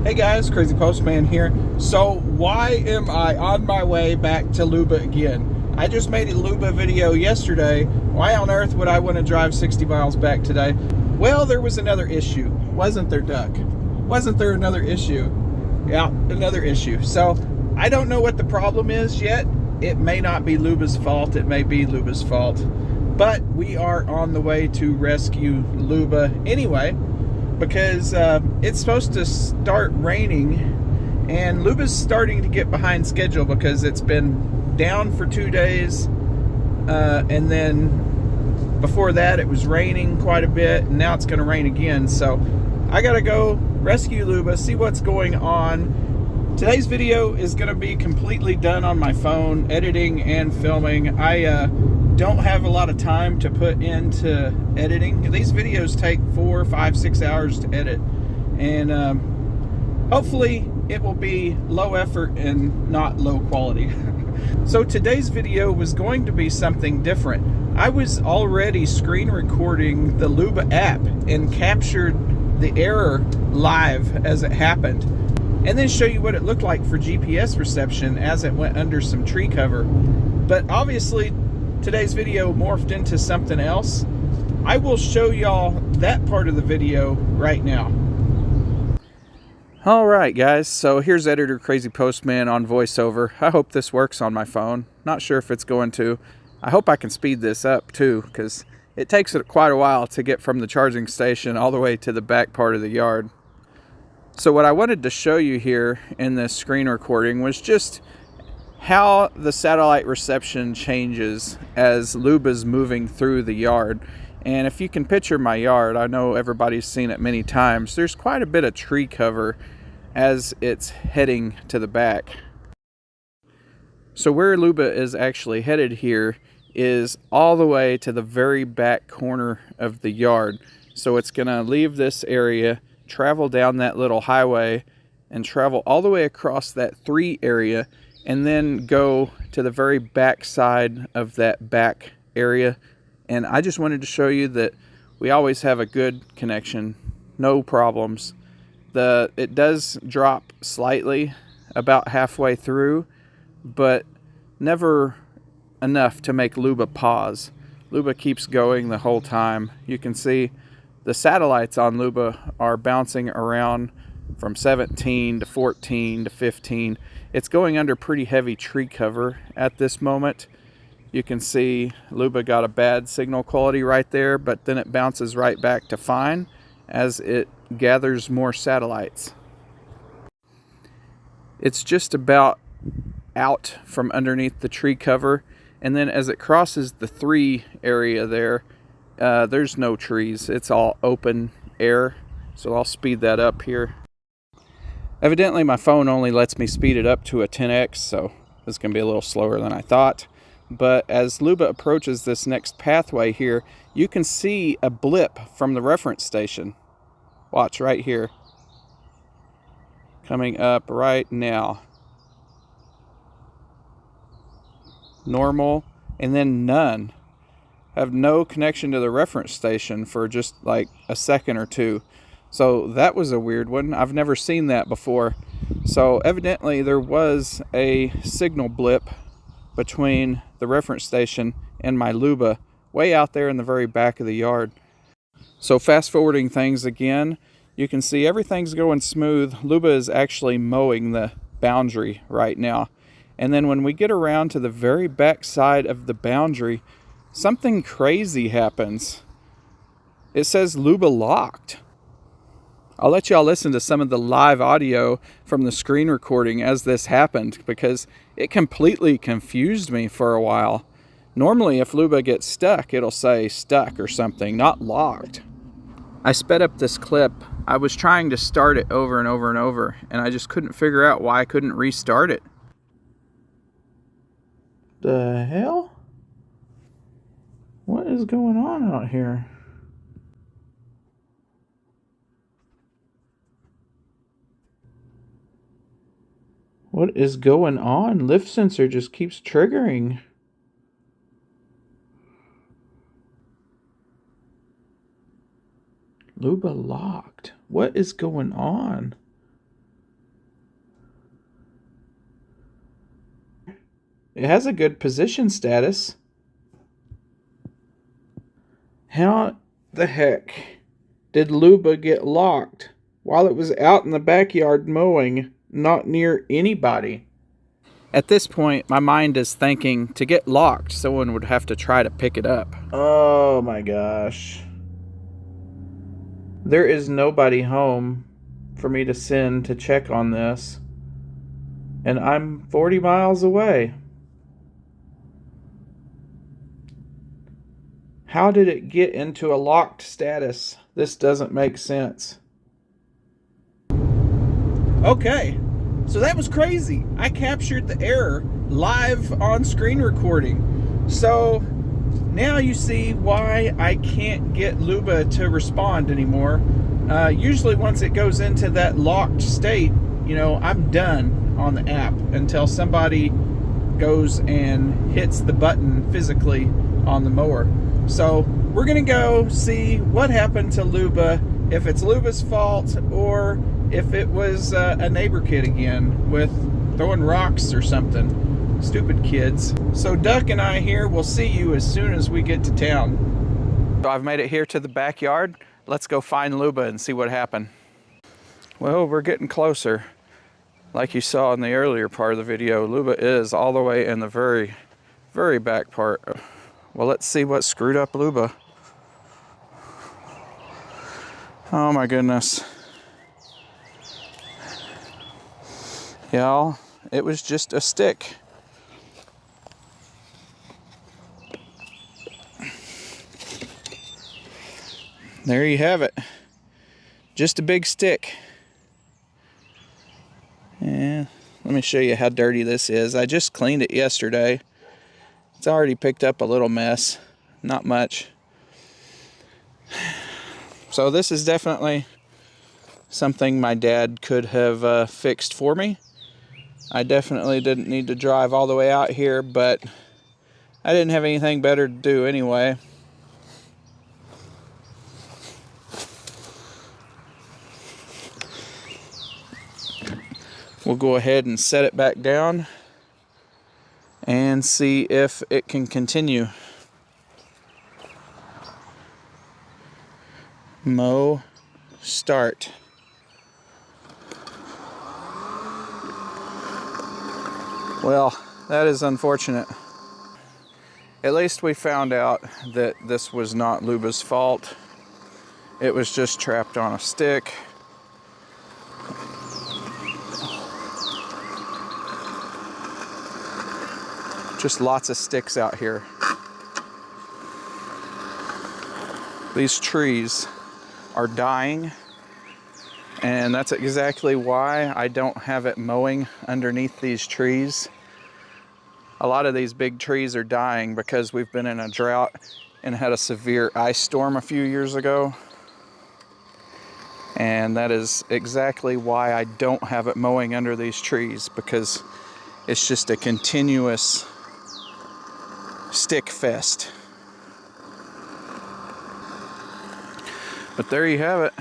Hey guys, Crazy Postman here. So why am I on my way back to Luba again? I just made a Luba video yesterday. Why on earth would I want to drive 60 miles back today? Well, there was another issue. Wasn't there, Duck? Wasn't there another issue? Yeah, another issue. So I don't know what the problem is yet. It may not be Luba's fault. It may be Luba's fault. But we are on the way to rescue Luba anyway, because it's supposed to start raining, and Luba's starting to get behind schedule because it's been down for 2 days, and then before that it was raining quite a bit, and now it's going to rain again. So I gotta go rescue Luba, see what's going on. Today's video is going to be completely done on my phone, editing and filming. I don't have a lot of time to put into editing. These videos take 4, 5, 6 hours to edit, and hopefully it will be low effort and not low quality. So today's video was going to be something different. I was already screen recording the Luba app and captured the error live as it happened, and then show you what it looked like for GPS reception as it went under some tree cover. But obviously today's video morphed into something else. I will show y'all that part of the video right now. Alright guys, so here's Editor Crazy Postman on voiceover. I hope this works on my phone. Not sure if it's going to. I hope I can speed this up too, because it takes it quite a while to get from the charging station all the way to the back part of the yard. So what I wanted to show you here in this screen recording was just how the satellite reception changes as Luba's moving through the yard. And if you can picture my yard, I know everybody's seen it many times, there's quite a bit of tree cover as it's heading to the back. So where Luba is actually headed here is all the way to the very back corner of the yard. So it's gonna leave this area, travel down that little highway, and travel all the way across that 3 area, and then go to the very back side of that back area. And I just wanted to show you that we always have a good connection, no problems. It does drop slightly about halfway through, but never enough to make Luba pause. Luba keeps going the whole time. You can see the satellites on Luba are bouncing around from 17 to 14 to 15. It's going under pretty heavy tree cover at this moment. You can see Luba got a bad signal quality right there, but then it bounces right back to fine as it gathers more satellites. It's just about out from underneath the tree cover, and then as it crosses the 3 area there's no trees. It's all open air. So I'll speed that up here. Evidently my phone only lets me speed it up to a 10x, so this is going to be a little slower than I thought. But as Luba approaches this next pathway here, you can see a blip from the reference station. Watch right here. Coming up right now. Normal, and then none. Have no connection to the reference station for just like a second or two. So that was a weird one. I've never seen that before. So evidently there was a signal blip between the reference station and my Luba way out there in the very back of the yard. So fast forwarding things again, you can see everything's going smooth. Luba is actually mowing the boundary right now. And then when we get around to the very back side of the boundary, something crazy happens. It says Luba locked. I'll let y'all listen to some of the live audio from the screen recording as this happened, because it completely confused me for a while. Normally if Luba gets stuck, it'll say stuck or something, not locked. I sped up this clip. I was trying to start it over and over and over, and I just couldn't figure out why I couldn't restart it. The hell? What is going on out here? What is going on? Lift sensor just keeps triggering. Luba locked. What is going on? It has a good position status. How the heck did Luba get locked while it was out in the backyard mowing, not near anybody? At this point, my mind is thinking to get locked, someone would have to try to pick it up. Oh my gosh. There is nobody home for me to send to check on this. And I'm 40 miles away. How did it get into a locked status? This doesn't make sense. Okay, so that was crazy. I captured the error live on screen recording. So now you see why I can't get Luba to respond anymore. Usually once it goes into that locked state, you know, I'm done on the app until somebody goes and hits the button physically on the mower. So we're gonna go see what happened to Luba, if it's Luba's fault or if it was a neighbor kid again with throwing rocks or something. Stupid kids. So Duck and I here will see you as soon as we get to town. So I've made it here to the backyard. Let's go find Luba and see what happened. Well, we're getting closer. Like you saw in the earlier part of the video, Luba is all the way in the very, very back part. Well, let's see what screwed up Luba. Oh my goodness. Y'all, it was just a stick. There you have it. Just a big stick. Yeah, let me show you how dirty this is. I just cleaned it yesterday. It's already picked up a little mess, not much. So this is definitely something my dad could have fixed for me. I definitely didn't need to drive all the way out here, but I didn't have anything better to do anyway. We'll go ahead and set it back down and see if it can continue. Mow, start. Well, that is unfortunate. At least we found out that this was not Luba's fault. It was just trapped on a stick. Just lots of sticks out here. These trees are dying, and that's exactly why I don't have it mowing underneath these trees. A lot of these big trees are dying because we've been in a drought and had a severe ice storm a few years ago. And that is exactly why I don't have it mowing under these trees, because it's just a continuous stick fest. But there you have it.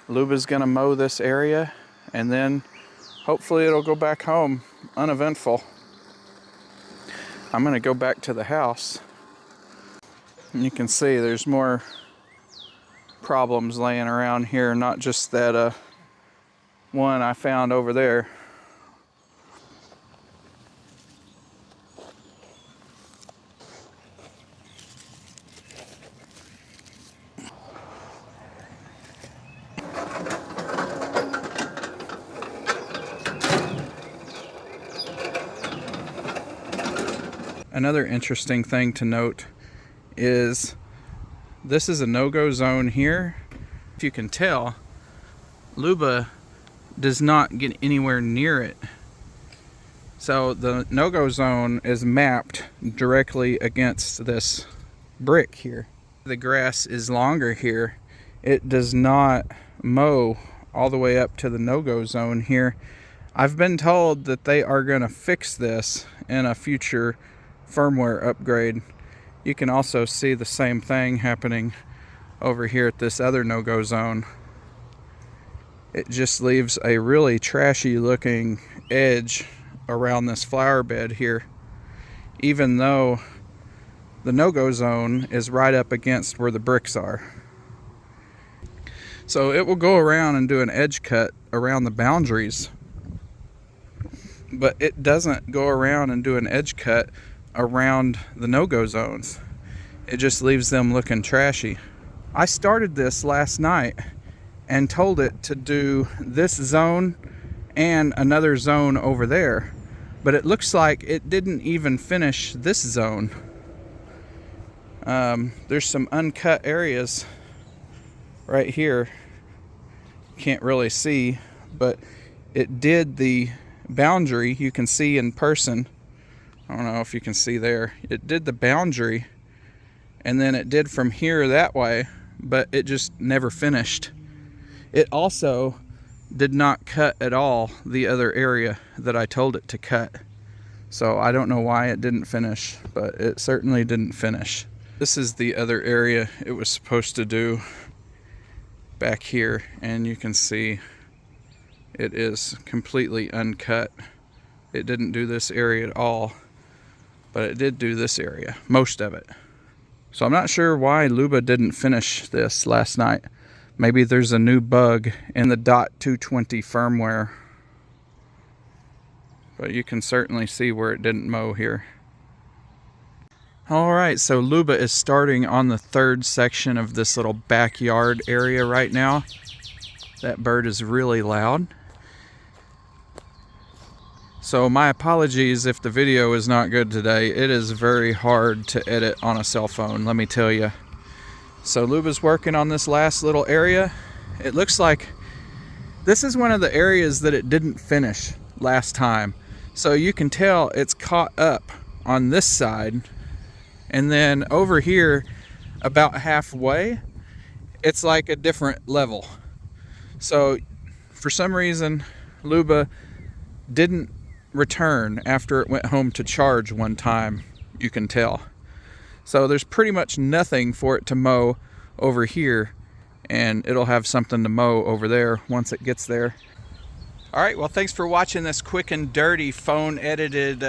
Luba's gonna mow this area and then hopefully it'll go back home uneventful. I'm gonna go back to the house. And you can see there's more problems laying around here, not just that one I found over there. Another interesting thing to note is this is a no-go zone here. If you can tell, Luba does not get anywhere near it. So the no-go zone is mapped directly against this brick here. The grass is longer here. It does not mow all the way up to the no-go zone here. I've been told that they are going to fix this in a future firmware upgrade. You can also see the same thing happening over here at this other no-go zone. It just leaves a really trashy looking edge around this flower bed here. even though the no-go zone is right up against where the bricks are. So it will go around and do an edge cut around the boundaries, but it doesn't go around and do an edge cut around the no-go zones. It just leaves them looking trashy. I started this last night and told it to do this zone and another zone over there, but it looks like it didn't even finish this zone. There's some uncut areas right here. Can't really see, but it did the boundary. You can see in person. I don't know if you can see there. It did the boundary, and then it did from here that way, but it just never finished. It also did not cut at all the other area that I told it to cut. So I don't know why it didn't finish, but it certainly didn't finish. This is the other area it was supposed to do back here, and you can see it is completely uncut. It didn't do this area at all, but it did do this area, most of it. So I'm not sure why Luba didn't finish this last night. Maybe there's a new bug in the .220 firmware, but you can certainly see where it didn't mow here. Alright, so Luba is starting on the third section of this little backyard area right now. That bird is really loud. So my apologies if the video is not good today. It is very hard to edit on a cell phone, let me tell you. So Luba's working on this last little area. It looks like this is one of the areas that it didn't finish last time. So you can tell it's caught up on this side. And then over here, about halfway, it's like a different level. So for some reason, Luba didn't return after it went home to charge one time, you can tell. So there's pretty much nothing for it to mow over here, and it'll have something to mow over there once it gets there. All right, well, thanks for watching this quick and dirty phone edited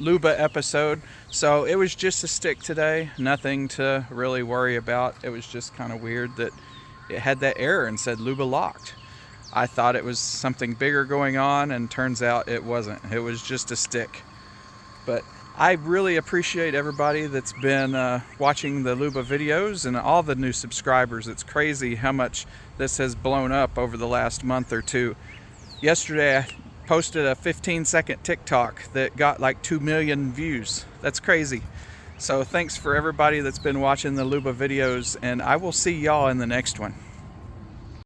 Luba episode. So it was just a stick today, nothing to really worry about. It was just kind of weird that it had that error and said Luba locked. I thought it was something bigger going on, and turns out it wasn't. It was just a stick. But I really appreciate everybody that's been watching the Luba videos and all the new subscribers. It's crazy how much this has blown up over the last month or two. Yesterday I posted a 15-second TikTok that got like 2 million views. That's crazy. So thanks for everybody that's been watching the Luba videos, and I will see y'all in the next one.